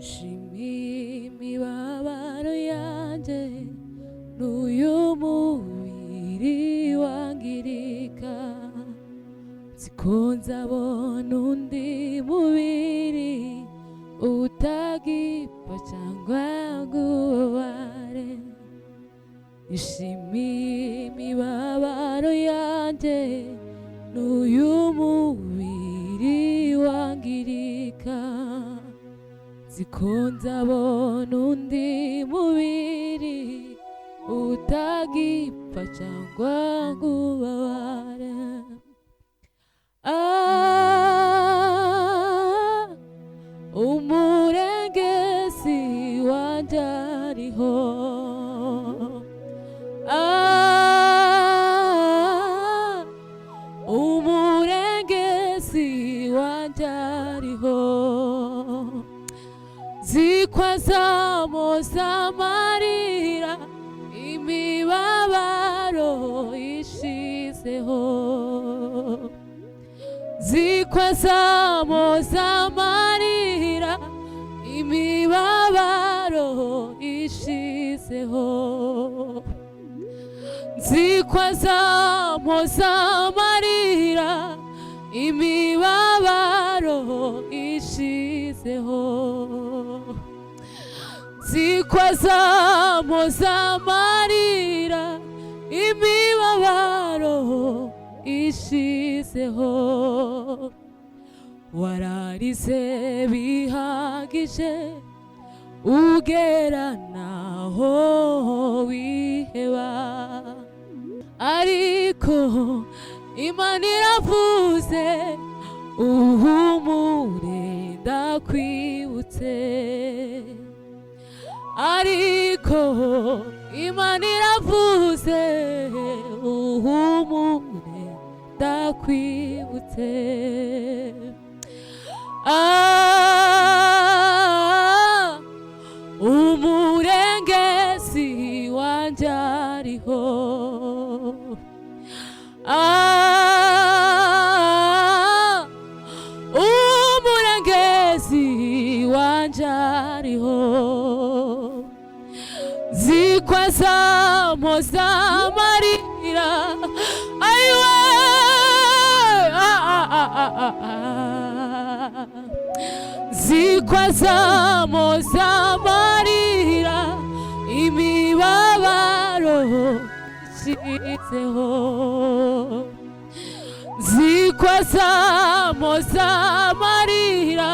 Shimi imibabaro yanjye n'uyu mubiri wangirika, siko nzabona undi mubiri utagipfa cyangwa ngo ubabare. Ishimi imibabaro yanjye n'uyu mubiri wangirika, siko nzabona undi mubiri utagipfa cyangwa ngo ubabare. Umurengezi wanjye ariho, umurengezi wanjye ariho, ziko azamoza amarira imibabaro ishizeho, ziko azamoza amarira imibabaro ishizeho, ziko azamoza amarira imibabaro ishizeho, ziko azamoza amarira imibabaro ishizeho. Wararize bihagije ugera naho wiheba, ariko Imana iravuze uhumure ndakwibutse, ariko Imana iravuze uhumure ndakwibutse. Umurengezi wanjye ariho, umurengezi wanjye ariho, ziko azamoza amarira ayiwe, ziko azamoza amarira imibabaro ishizeho, ziko azamoza amarira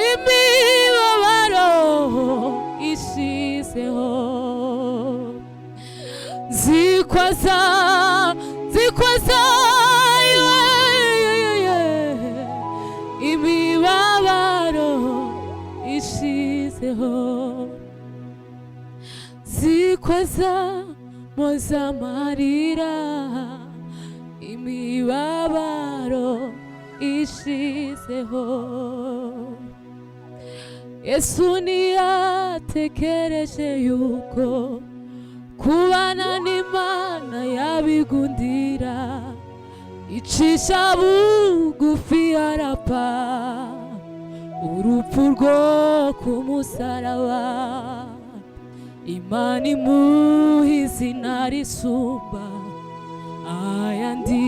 imibabaro ishizeho, ziko imibabaro ishizeho, ziko azamoza amarira imibabaro ishizeho. Yesu ntiyatekereje yuko kubana n'Imana yabigundira, icisha bugufi arapfa urupfu rwo ku musaraba, Imana imuha izina risumba ayandi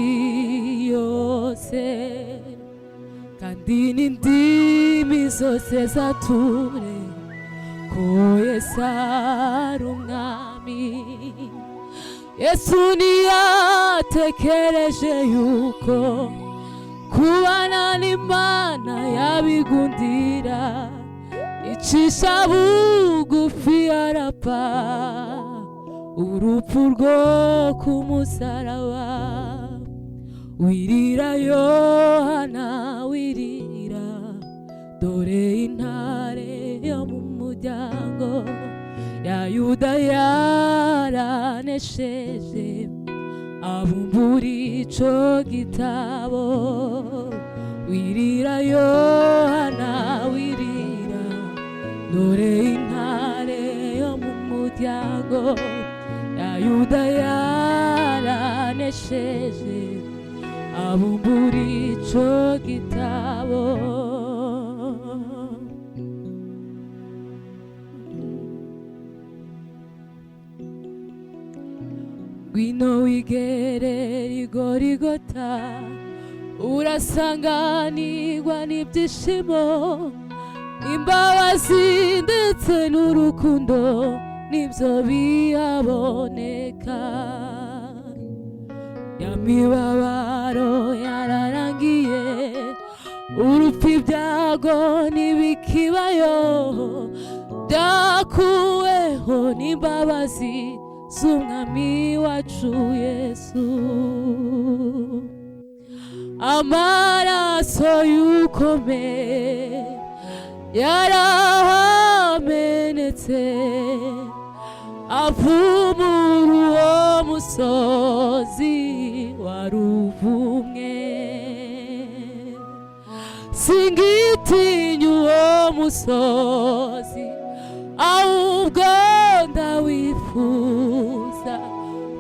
yose, kandi n'indimi zose zature ko Yesu ari umwami. Yesu ntiyatekereje yuko kubana n'Imana yabigundira, icisha bugufi arapfa urupfu rwo ku musaraba. Wirira Yohana wirira, dore intare yo mu muryango ya Yuda yaranesheje, abumbura ico gitabo. Wirira Yohana wirira, dore intare yo mu muryango ya Yuda yaranesheje, abumbura ico gitabo. ngwino wigere Igorigota, urasanganirwa n'ibyishimo, imbabazi ndetse n'urukundo nibyo bihaboneka. Ya mibabaro yararangiye, urupfu ibyago ntibikibayo, byakuweho n'imbabazi z'umwami wacu Yesu. Amaraso y'ukomeye yarahamenetse, avumura uwo musozi waruvumwe. Singitinya uwo musozi, ahubwo ndawifuza,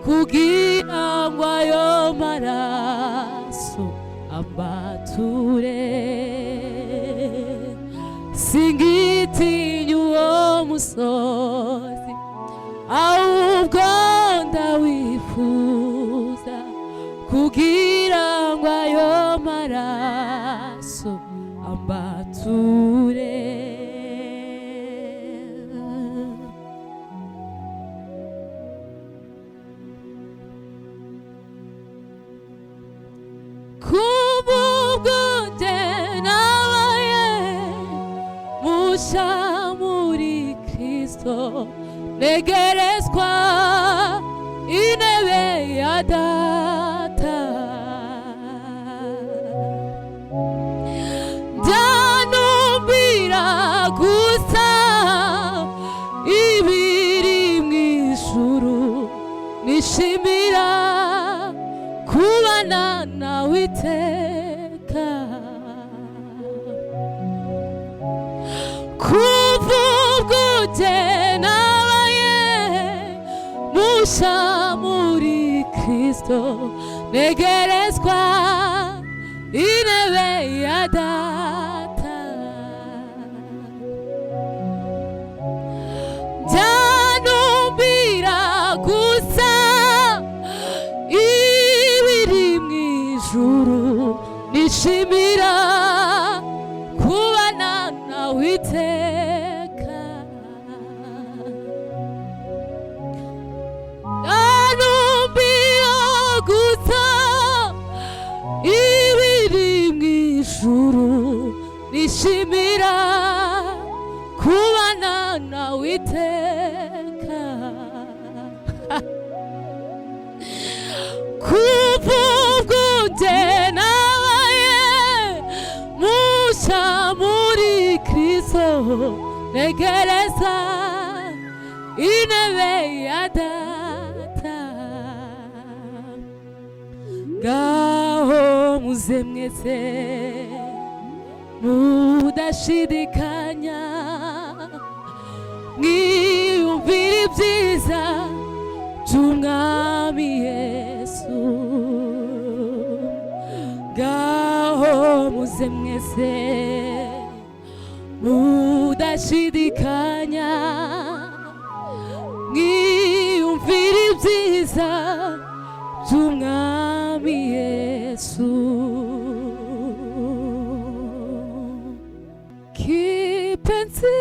kugira ngo ayo maraso ambature. Singitinya uwo musozi, ahubwo ndawifuza, kugira ngo ayo maraso ambature. Kububwuje nabaye musha muri Kristo, negerezwa intebe ya Data. Nzanumbira gusa ibiri mw'ijuru, nishimira kubana nawe iteka. Kububwuje nabaye musha muri Kristo, negerezwa intebe ya Data. Nzanumbira gusa ibiri mw'ijuru, nishimira kubana nawe iteka. Nzanumbira gusa ibiri mw'ijuru, nishimira kubana nawe iteka. Kububwuje nabaye musha muri Kristo, negereza intebe ya Data. Ngaho muze mwese mudashidikanya, mwiyumvire ibyiza by'umwami Yesu. Ngaho muze mwese mudashidikanya, mwiyumvire ibyiza by'umwami Yesu. Kipenzi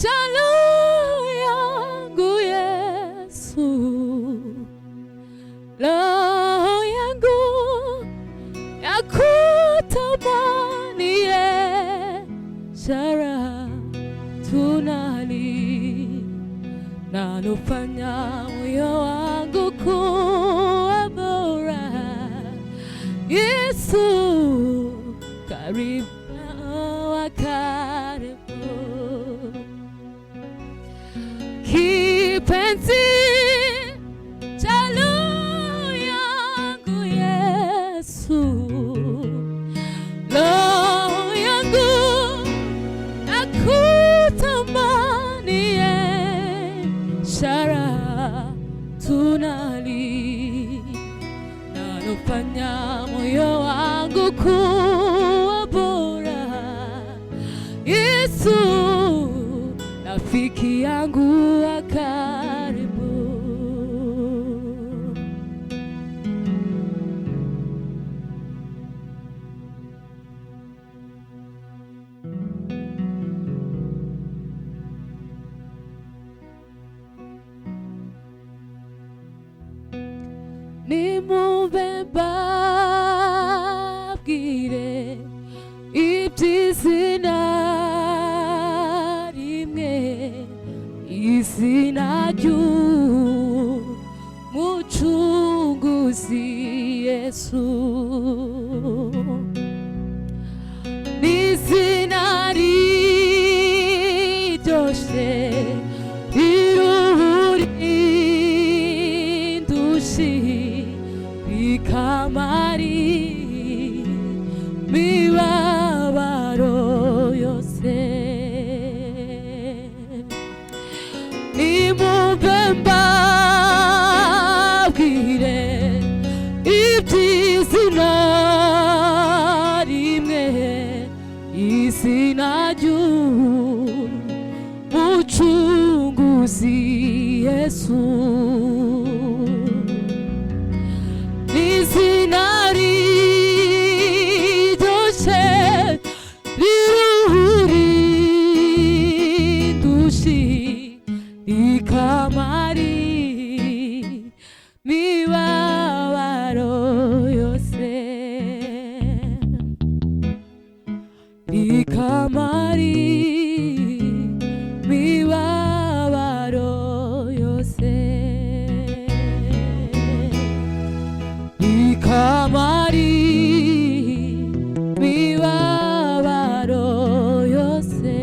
cha roho yangu Yesu, roho yangu yakutamani, ishara tunali nalofanya moyo wangu kuwa bora. Yesu karibu wa karibu. Kipenzi cha roho yangu Yesu, roho yangu nakutamani, ishara tunali nalofanya moyo wangu kuwa bora. Yesu rafiki yangu wa karibu. iby'izina rimwe, izina ry'umucunguzi Yesu, n'izina riryoshe riruhura indushyi rikamara imibabaro yose. Nimumve mbabwire iby'izina rimwe, izina ry'umucunguzi Yesu, n'izina riryoshe riruhura indushyi rikamara imibabaro yose, rikamara imibabaro yose, rikamara imibabaro yose.